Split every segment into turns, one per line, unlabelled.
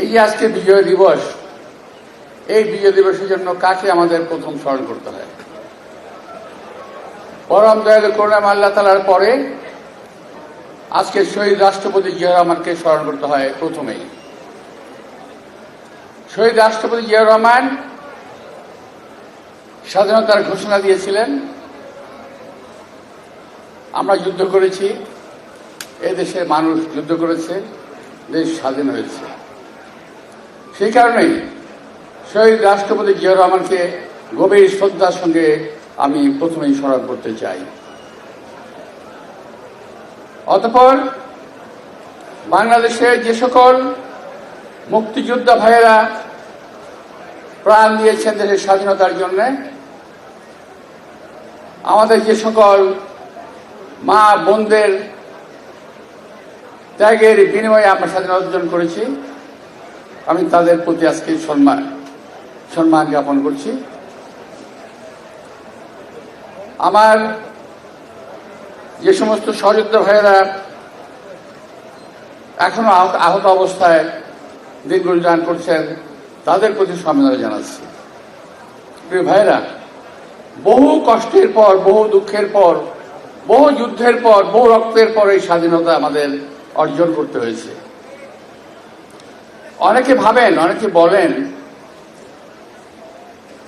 এই যে আজকে বিজয় দিবস, এই বিজয় দিবসের জন্য কাকে আমাদের প্রথম স্মরণ করতে হয়? পরম দয়ালু করুণাময় আল্লাহ তাআলার পরে আজকে শহীদ রাষ্ট্রপতি জিয়া রহমানকে স্মরণ করতে হয় প্রথমেই। শহীদ রাষ্ট্রপতি জিয়া রহমান স্বাধীনতার ঘোষণা দিয়েছিলেন। আমরা যুদ্ধ করেছি, এদেশের মানুষ যুদ্ধ করেছে, দেশ স্বাধীন হয়েছে। সেই কারণেই শহীদ রাষ্ট্রপতি জিয়া রহমানকে গভীর শ্রদ্ধার সঙ্গে আমি প্রথমেই স্মরণ করতে চাই। অতঃপর বাংলাদেশে যে সকল মুক্তিযোদ্ধা ভাইয়েরা প্রাণ দিয়েছেন দেশের স্বাধীনতার জন্য, আমাদের যে সকল মা বোনদের ত্যাগের বিনিময়ে আমরা স্বাধীনতা অর্জন করেছি, আমি তাদের প্রতি আজকে সম্মান জ্ঞাপন করছি। আমার যে সমস্ত সহযোদ্ধা ভাইয়েরা এখনো আহত অবস্থায় দিন গুজরান করছেন, তাদের প্রতি সমবেদনা জানাচ্ছি। প্রিয় ভাইয়েরা, বহু কষ্টের পর, বহু দুঃখের পর, বহু যুদ্ধের পর, বহু রক্তের পর এই স্বাধীনতা আমাদের অর্জন করতে হয়েছে। অনেকে ভাবেন, অনেকে বলেন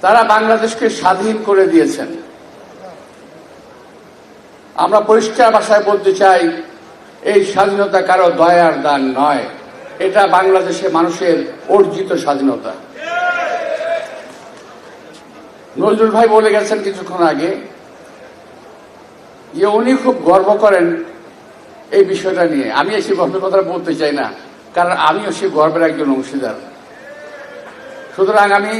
তারা বাংলাদেশকে স্বাধীন করে দিয়েছেন। আমরা পরিষ্কার ভাষায় বলতে চাই, এই স্বাধীনতা কারো দয়ার দান নয়, এটা বাংলাদেশের মানুষের অর্জিত স্বাধীনতা। নজরুল ভাই বলে গেছেন কিছুক্ষণ আগে যে উনি খুব গর্ব করেন এই বিষয়টা নিয়ে। আমি সেই গর্বের কথা বলতে চাই না, কারণ আমিও সেই গর্বের একজন অংশীদার। সুতরাং আমি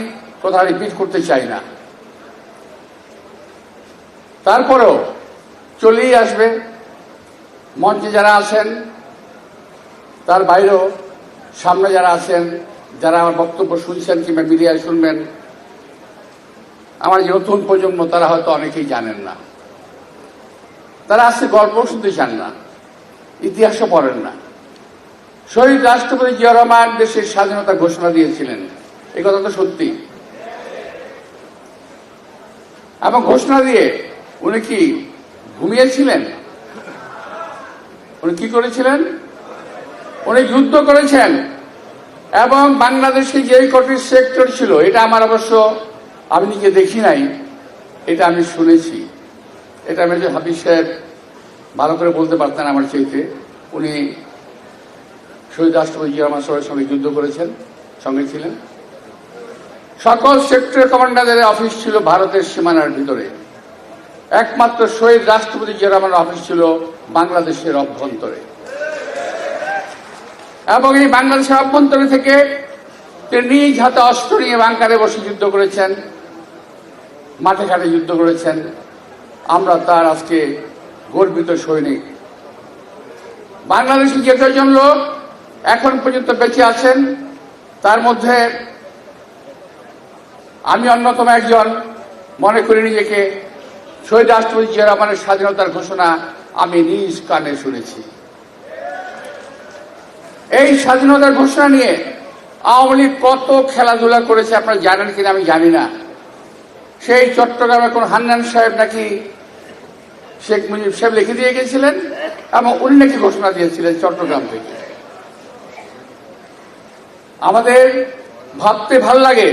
কথা রিপিট করতে চাই না। তারপরেও চলেই আসবে। মঞ্চে যারা আছেন, তার বাইরেও সামনে যারা আছেন, যারা আমার বক্তব্য শুনছেন কিংবা মিডিয়ায় শুনবেন, আমার যে নতুন প্রজন্ম, তারা হয়তো অনেকেই জানেন না। তারা আজকে গল্প শুনতে চান না, ইতিহাসও পড়েন না। শহীদ রাষ্ট্রপতি জিয়া রহমান দেশের স্বাধীনতা ঘোষণা দিয়েছিলেন, এই কথা তো সত্যি। এবং ঘোষণা দিয়ে উনি কি ঘুমিয়েছিলেন? উনি কি করেছিলেন? উনি যুদ্ধ করেছেন। এবং বাংলাদেশে যে কটি সেক্টর ছিল, এটা আমার অবশ্য আমি নিজে দেখি নাই, এটা আমি শুনেছি। এটা মেজর হাফিজ সাহেব ভালো করে বলতে পারতেন আমার চাইতে। উনি শহীদ রাষ্ট্রপতি জিয়া রহমান সাহেবের সঙ্গে যুদ্ধ করেছেন, সঙ্গে ছিলেন। সকল সেক্টরের কমান্ডারদের অফিস ছিল ভারতের সীমানার ভিতরে। একমাত্র শহীদ রাষ্ট্রপতি জিয়া রহমানের অফিস ছিল বাংলাদেশের অভ্যন্তরে। এবং এই বাংলাদেশের অভ্যন্তরে থেকে তিনি নিজ হাতে অস্ত্র নিয়ে বাংকারে বসে যুদ্ধ করেছেন, মাঠে ঘাটে যুদ্ধ করেছেন। আমরা তার আজকে গর্বিত সৈনিক। বাংলাদেশে যে কজন লোক এখন পর্যন্ত বেঁচে আছেন, তার মধ্যে আমি অন্যতম একজন। মনে করি নিজেকে শহীদ রাষ্ট্রপতি জিয়া রহমানের স্বাধীনতার ঘোষণা আমি নিজ কানে শুনেছি। এই স্বাধীনতার ঘোষণা নিয়ে আওয়ামী লীগ কত খেলাধুলা করেছে আপনারা জানেন কিনা আমি জানি না। সেই চট্টগ্রামে কোন হান্নান সাহেব নাকি শেখ মুজিব সাহেব লিখে দিয়ে গেছিলেন এবং উনি নাকি ঘোষণা দিয়েছিলেন চট্টগ্রাম থেকে। আমাদের ভাবতে ভাল লাগে,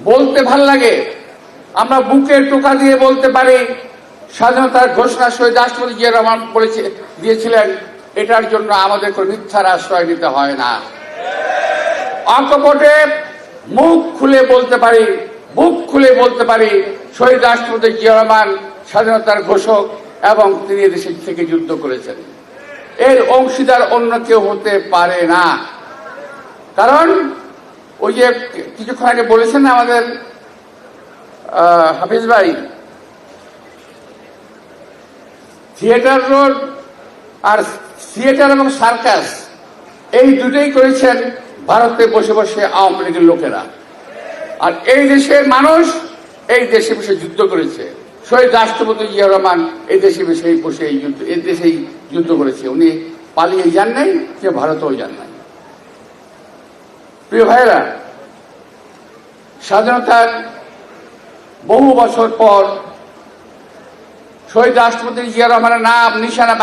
বলতে ভাল লাগে, আমরা বুকের টোকা দিয়ে বলতে পারি স্বাধীনতার ঘোষণা শহীদ রাষ্ট্রপতি জিয়া রহমান দিয়েছিলেন। এটার জন্য আমাদের কোনো মিথ্যার আশ্রয় নিতে হয় না। অকপটে মুখ খুলে বলতে পারি, বুক খুলে বলতে পারি শহীদ রাষ্ট্রপতি জিয়া রহমান স্বাধীনতার ঘোষক এবং তিনি দেশ থেকে যুদ্ধ করেছেন। এর অংশীদার অন্য কেউ হতে পারে না। কারণ ওই যে কিছুক্ষণ আগে বলেছেন না আমাদের হাফিজ ভাই, থিয়েটার রোড আর থিয়েটার এবং সার্কাস এই দুটোই করেছেন ভারতে বসে বসে আওয়ামী লীগের লোকেরা। আর এই দেশের মানুষ এই দেশে বসে যুদ্ধ করেছে। শহীদ রাষ্ট্রপতি জিয়া রহমান এই দেশে বসে এই দেশেই যুদ্ধ করেছে। উনি পালিয়ে যান নাই, যে ভারতেও যান নাই। প্রিয় ভাইরা, স্বাধীনতার বহু বছর পর শহীদ রাষ্ট্রপতি জিয়া রহমানের নাম নিশানা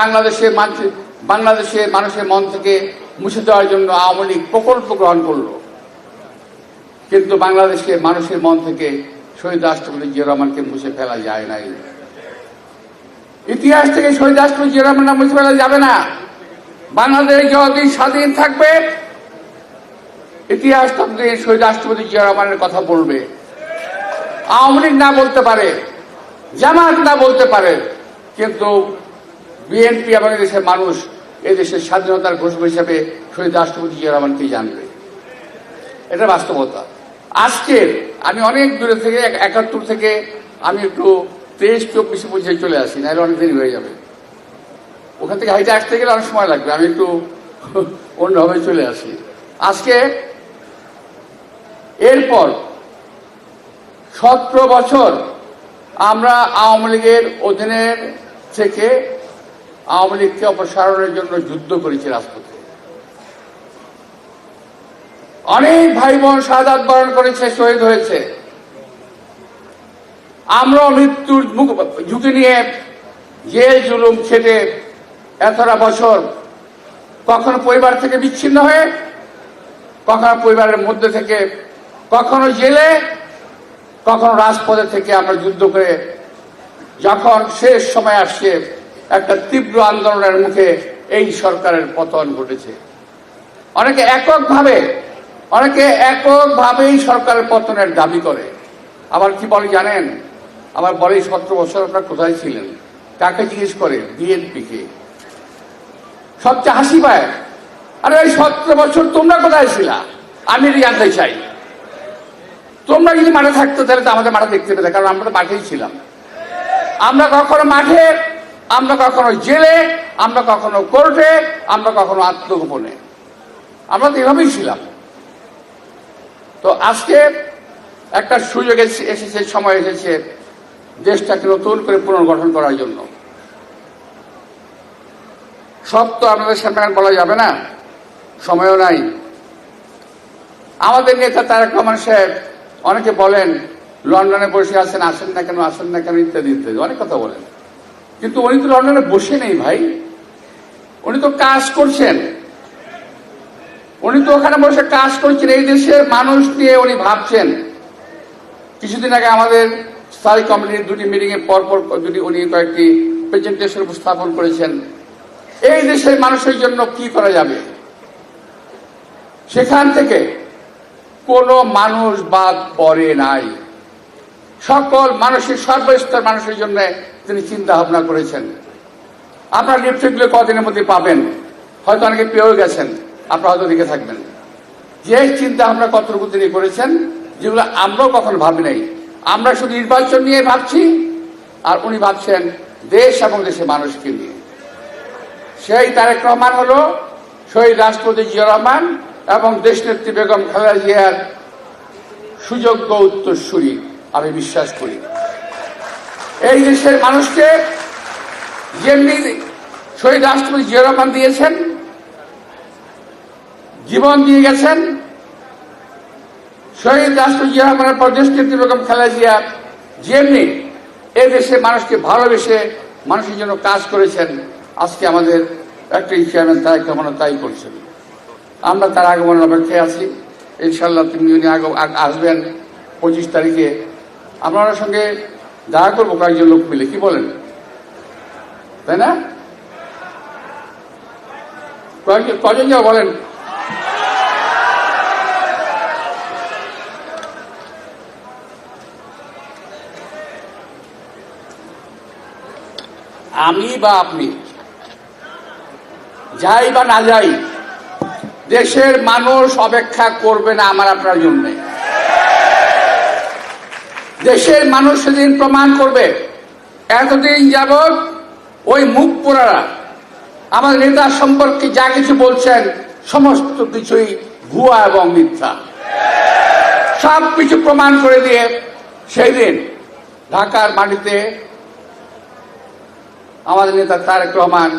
বাংলাদেশের মানুষের মন থেকে মুছে দেওয়ার জন্য আওয়ামী লীগ প্রকল্প গ্রহণ করল। কিন্তু বাংলাদেশের মানুষের মন থেকে শহীদ রাষ্ট্রপতি জিয়া রহমানকে মুছে ফেলা যায় নাই। ইতিহাস থেকে শহীদ রাষ্ট্রপতি জিয়া রহমানের নাম মুছে ফেলা যাবে না। বাংলাদেশ যতদিন স্বাধীন থাকবে, ইতিহাস ততদিন শহীদ রাষ্ট্রপতি জিয়া রহমানের কথা বলবে। আওয়ামী লীগ না বলতে পারে, জামাত না বলতে পারে, কিন্তু বিএনপি এবং দেশের মানুষ এদেশের স্বাধীনতার ঘোষক হিসেবে শহীদ রাষ্ট্রপতি জিয়া রহমানকে জানবে। এটা বাস্তবতা। আজকে আমি অনেক দূরে থেকে ৭১ থেকে আমি একটু ২৩-২৪ পর্যায়ে চলে আসি, নাহলে অনেক দেরি হয়ে যাবে। ওখান থেকে হাইটে আসতে গেলে অনেক সময় লাগবে, আমি একটু অন্যভাবে চলে আসি। আজকে এরপর ১৭ বছর আমরা আওয়ামী লীগের অধীনে থেকে আওয়ামী লীগকে অপসারণের জন্য যুদ্ধ করেছি রাজপথে। অনেক ভাই বোন শাহাদাত বরণ করেছে, শহীদ হয়েছে। আমরা মৃত্যুর ঝুঁকি নিয়ে জেল জুলুম খেটে এতটা বছর কখনো পরিবার থেকে বিচ্ছিন্ন হয়ে, কখনো পরিবারের মধ্যে থেকে, কখনো জেলে, কখনো রাজপথে থেকে আমরা যুদ্ধ করে যখন শেষ সময় আসছে, একটা তীব্র আন্দোলনের মুখে এই সরকারের পতন ঘটেছে। অনেকে এককভাবেই সরকারের পতনের দাবি করে। আবার কি বলে জানেন? আবার বলে ১৭ বছর আপনারা কোথায় ছিলেন? কাকে জিজ্ঞেস করে? বিএনপিকে। সবচেয়ে হাসি পায়, আরে ওই ১৭ বছর তোমরা কোথায় ছিলা? আমি জানতে চাই। তোমরা যদি মাঠে থাকতো তাহলে তো আমাদের মাঠে দেখতে পেতে, কারণ আমরা তো মাঠেই ছিলাম। আমরা কখনো মাঠে, আমরা কখনো জেলে, আমরা কখনো কোর্টে, আমরা কখনো আত্মগোপনে, আমরা তো এভাবেই ছিলাম। তো আজকে একটা সুযোগ এসেছে, সময় এসেছে দেশটাকে নতুন করে পুনর্গঠন করার জন্য। সব তো আপনাদের সামনে বলা যাবে না, সময়ও নাই। আমাদের নেতা তারেক রহমান সাহেব অনেকে বলেন লন্ডনে বসে আছেন, আসেন না কেন ইত্যাদি ইত্যাদি অনেক কথা বলেন। কিন্তু উনি তো লন্ডনে বসে নেই ভাই, উনি তো কাজ করছেন। উনি তো ওখানে বসে কাজ করছেন, এই দেশের মানুষ নিয়ে উনি ভাবছেন। কিছুদিন আগে আমাদের স্থায়ী কমিটির 2টি মিটিং এর পর উনি কয়েকটি প্রেজেন্টেশন উপস্থাপন করেছেন। এই দেশের মানুষের জন্য কি করা যাবে, সেখান থেকে কোনো মানুষ বাদ পড়ে নাই। সকল মানুষের, সর্বস্তর মানুষের জন্য তিনি চিন্তা ভাবনা করেছেন। আপনার লিফলেটগুলো কদিনের মধ্যে পাবেন, হয়তো অনেকে পেয়েও গেছেন, আপনারা হয়তো দেখে থাকবেন। যে চিন্তা ভাবনা কতটুকু তিনি করেছেন, যেগুলো আমরাও কখনো ভাবি নাই। আমরা শুধু নির্বাচন নিয়ে ভাবছি, আর উনি ভাবছেন দেশ এবং দেশের মানুষকে নিয়ে। সেই তারেক রহমান হলো শহীদ রাষ্ট্রপতি জিয়া রহমান এবং দেশনেত্রী বেগম খালেদা জিয়ার সুযোগ্য উত্তরসূরি আমি বিশ্বাস করি। এই দেশের মানুষকে যেমনি শহীদ রাষ্ট্রপতি জিয়া রহমান দিয়েছেন, জীবন দিয়ে গেছেন, শহীদ রাষ্ট্রপতি জিয়া রহমানের পর দেশনেত্রী বেগম খালেদা জিয়া যেমনি এই দেশের মানুষকে ভালোবেসে মানুষের জন্য কাজ করেছেন, আজকে আমাদের একটা চেয়ারম্যান তারেক রহমান তাই করছেন। আমরা তার আগমনের অপেক্ষায় আছি। ইনশাল্লাহ তিনি আসবেন 25 তারিখে। আপনার সঙ্গে দেখা করবো কয়েকজন লোক মিলে, কি বলেন? তাই না? কজন যাও বলেন? আমি বা আপনি যাই বা না যাই, দেশের মানুষ অপেক্ষা করবে না আমার আপনার জন্য। দেশের মানুষ সেদিন প্রমাণ করবে। এতদিন যাবৎ ওই মুখ পোড়ারা আমাদের নেতা সম্পর্কে যা কিছু বলছেন সমস্ত কিছুই ভুয়া এবং মিথ্যা। সব কিছু প্রমাণ করে দিয়ে সেই দিন ঢাকার মাটিতে আমাদের নেতা তারেক রহমান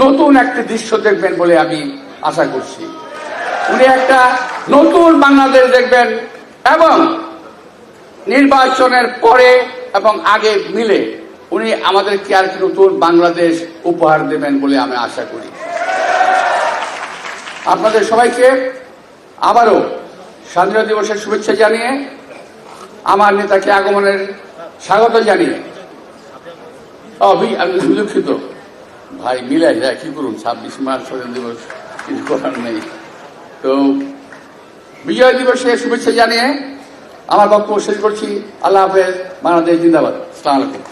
নতুন একটি দৃশ্য দেখবেন বলে আমি আশা করছি। উনি একটা নতুন বাংলাদেশ দেখবেন এবং নির্বাচনের পরে এবং আগে মিলে উনি আমাদেরকে আর নতুন বাংলাদেশ উপহার দেবেন বলে আমি আশা করি। আপনাদের সবাইকে আবারও স্বাধীনতা দিবসের শুভেচ্ছা জানিয়ে আমার নেতাকে আগমনের স্বাগত জানিয়ে আমি দুঃখিত ভাই মিলাই যায় কি করুন 26 মার্চ স্বাধীনতা দিবস কিছু করার নেই। তো বিজয় দিবসের শুভেচ্ছা জানিয়ে আমার বক্তব্য শেষ করছি। আল্লাহ হাফেজ। বাংলাদেশ জিন্দাবাদ। আসসালামু আলাইকুম।